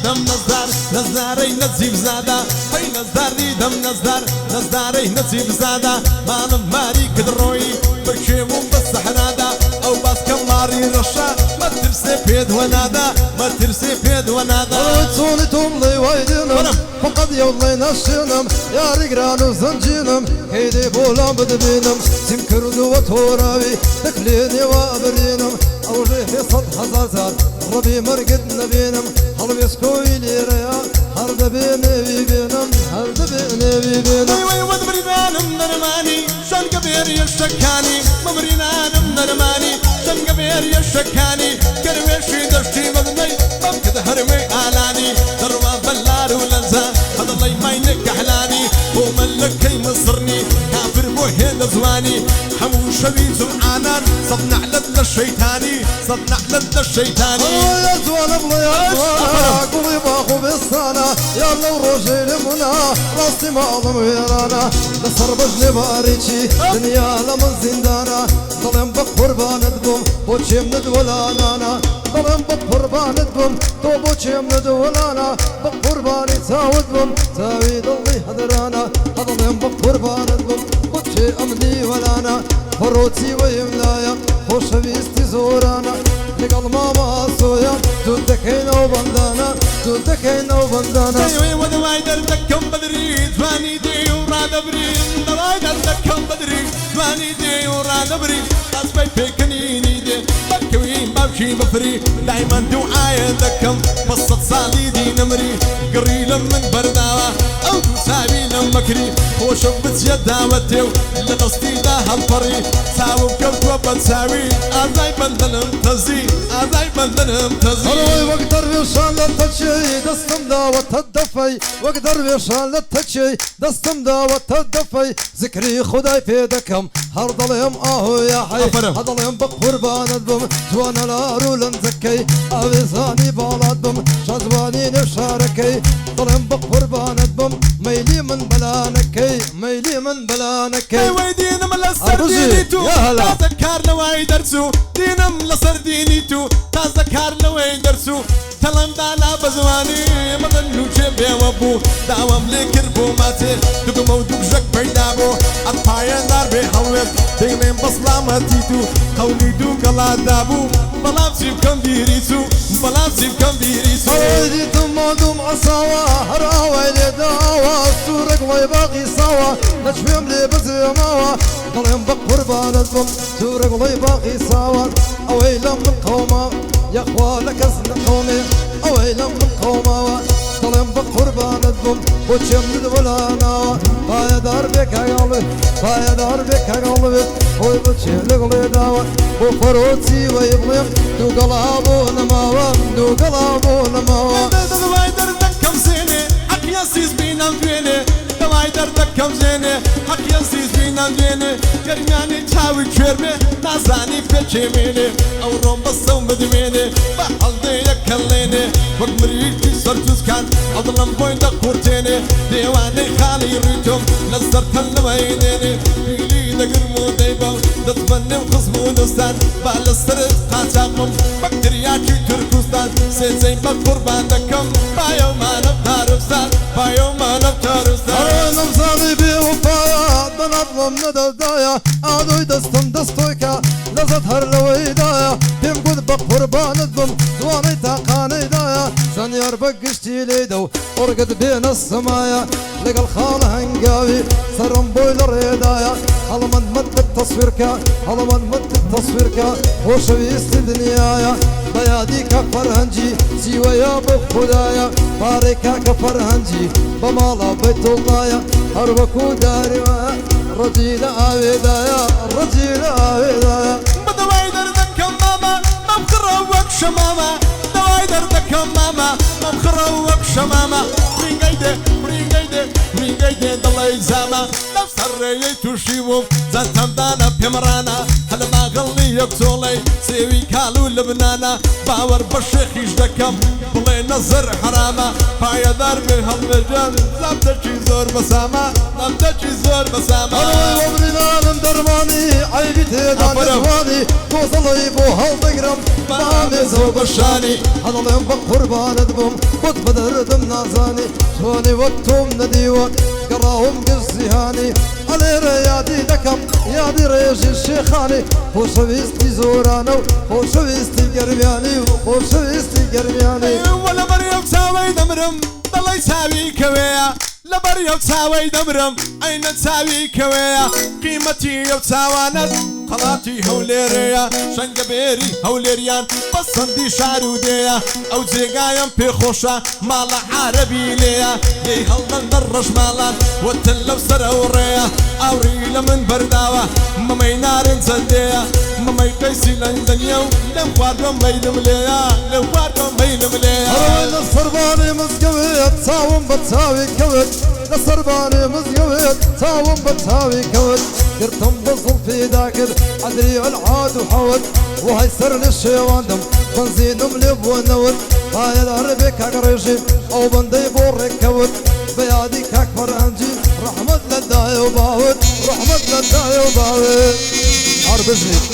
دم نزدار نزداري نزيب زادا هاي نزداري دم نزدار نزداري نزيب زادا ما نماري كدروي بركيمو بالصحرادا او باس كماري رشا ما ترسي بيد ونادا ما ترسي بيد ونادا صوني توملي وايدنم فقد يولي نشنم يا رقران وزنجينم هيدي بولا بدبينم سمكردو وتوراوي تكليني وابرينم اوجي في سطح زازار ربي مرقد نبينم حلب يسكوي لي ريا هرد بيني بينم هرد بيني بينم وي ودبرينانم نرماني شان كبير يشكاني مبرينانم نرماني شان كبير يشكاني كرويشي دشتي مدني بمكد هرمي آلاني دروا بلار ولنزا هذا الله ما ينكحلاني وملكي مصرني كافر بوهين زواني حمو شبيز وعانان صدنا على الشيطاني صدنا على الشيطاني يا زوان ابلي يا زوان قولي باخو بالصانا يا لو روجي لمنا راسي معظم ويرانا نصر بجني باريتشي دنيا لمن زندانا ظلم بقربان دبم بوتشي من دولانا ظلم بقربان دبم تو بوتشي من دولانا بقرباني تاود بم تاويد الله هدرانا ظلم بقربان دبم بوتشي امني ولانا فروتي ويملايا خوش بيستي زورانا لقل ماما سويا تودكين وبندانا تودكين وبندانا ايوه ودواي دردكم بدري ثواني دي وراد بري دواي دردكم بدري ثواني دي وراد بري قصبي بيكنيني دي بكوين بمشي بفري دايما دعاية دكم بصت صاليدي نمري قري لمن برداوة او تسابي لمكري خوش بتيدا وديو لنصتي دا همفري ساوم كوتو بتساوي ازاي بندلم تزي ازاي بندلم تزي هروي واقدر بيشان للتشي دستم دا وتدفي واقدر بيشان للتشي دستم دا وتدفي ذكري خداي في دكم هرضلهم اهو يا حي هضلهم بقربان البم جوانا لارو لنزكي اوزاني بالاد بم شازواني نشاركي ضلهم بقربان البم ميلي من بلانكي ميلي من بلانكي ويدين ملصر دينيتو تذكر لوي درسو دينم لصر دينيتو تذكر لوي درسو تلم دالا بزواني مدن نوچه بيوابو داوام لكربو ماتي دوك مودوك جك بيدابو الطاين دار بيحوت دينم بسلامتيتو قولي دوك الله دابو بلام سيب كم ديريسو بلام سيب كم ديريسو هريدي تمودوم عصاوا هراوي لداوا سورك ويباقي سوا نجفهم لي بزيماوا ضلهم بقربان الضم سورك ويباقي سوا اويلا من قوما يا اخوالك اسن قومي اويلا من قوما ضلهم بقربان الضم وشم ولانا بايا دار بك قلبي بايا دار بك قلبي وي بتشيل قلبي وفروتي ويبلم دو قلابو نماوا دو قلابو نماوا دواي دردكم زيني حق ياسيس بينا دويني دواي دردكم زيني حق ياسيس بينا دويني قرماني تاوي كرمي نازاني بيشيميني او روم بصوم بدويني بحل دي يكليني وقت مريكي سرتوز كان اضلم بوين دقورتيني ديواني خالي ريتم نزرت اللوينيني بيلي دقرمو ديبو دتمنى وخصمو نستان بالسترد قاتاقم بكترياتي تركوستان سيزين بقربان دكم بايو ما نبتارستان بايو ما نبتارستان أنا مصالي بوفايا بنظلم ندايا عادوي دستم دستويكا لزتهر لويدايا تم قد بقربان الضم زواني تاقاني دايا سنيار بقشتي ليدو ورقد بين السمايا لقى الخالة هنقاوي سرم بويلر يدايا هلا من مد التصويركا هلا من مد التصويركا وش بيست دنيايا بياديك فرهنجي سيوا يا بخدايا باريكا كفرهنجي بمالا بيت الله هربكو داري رجيل آويدايا رجيل آويدايا بدواي دردكم ماما ما بخروك شماما دواي دردكم ماما ما بخروك شماما رينجايدي رينجايدي رينجايدي دلاي زاما نفس الريتو شيوم زاتم دانا بيمرانا هلا ما غلي يقتولي سيوي كالو لبنانا باور بشيخيش دكم بلينا نظر حرامة پایدار به هەڵمێژان زابدەکی زۆر بەسامە نامدەکی زۆر بەسامە وەبری نانم دەرمانی عیبی تێدا نەتوانی کۆزەڵی بۆ هەڵدەگرم بامێزەوە بەشانی هەڵەڵێم بە قوربانت بووم خۆت بە دەردم نازانی چۆنی وەک تۆم نەدیوە گەڕاوم گشتیهانی ئەلێرە یادی دەکەم یادی ڕێژی شێخانی خۆشەویستی زۆرانە و خۆشەویستی گەرمیانی و خۆشەویستی گەرمیانی وەلە بەریەو چاوەی دەمرم دەڵی چاوی کەوەیە لە بەریەو چاوەی دەمرم ئەینە چاوی کەوەیە قیمەتی ئەو چاوانت قەڵاتی هەولێرەیە شەنگە بێری هەولێریان بەسەندی شار و دێیە ئەو جێگایم پێخۆشە ماڵە عارەبی لێیە دەی هەڵدەندە ڕەژماڵان وەتن لەو سەرە و ڕێیە ئاوری لە من بەرداوە مەمەی نارن چەندەیە مەمەی قەیسی لەندەنیە و لەم خواردوەم مەیلم لێیە لەم خواردوەم مەیلم لێیە هەڕۆی لە سەربانی مزگەوێت چاوم بە چاوی کەوت لە سەربانی مزگەوێت چاوم بە چاوی کەوت گرتم بە زوڵفیدا کرد عەدری ئەلعاد و حەوت وهای سەر لە شێواندم بەنزینم لێ بووە نەوت پایەدار بێ کاک ڕێژی ئەو بەندەی بۆ ڕێککەوت بە یادی کاک فەرهەنجی ڕەحمەت لە دایە و باوت ڕەحمەت لە دایە و باوت هەر بژنیت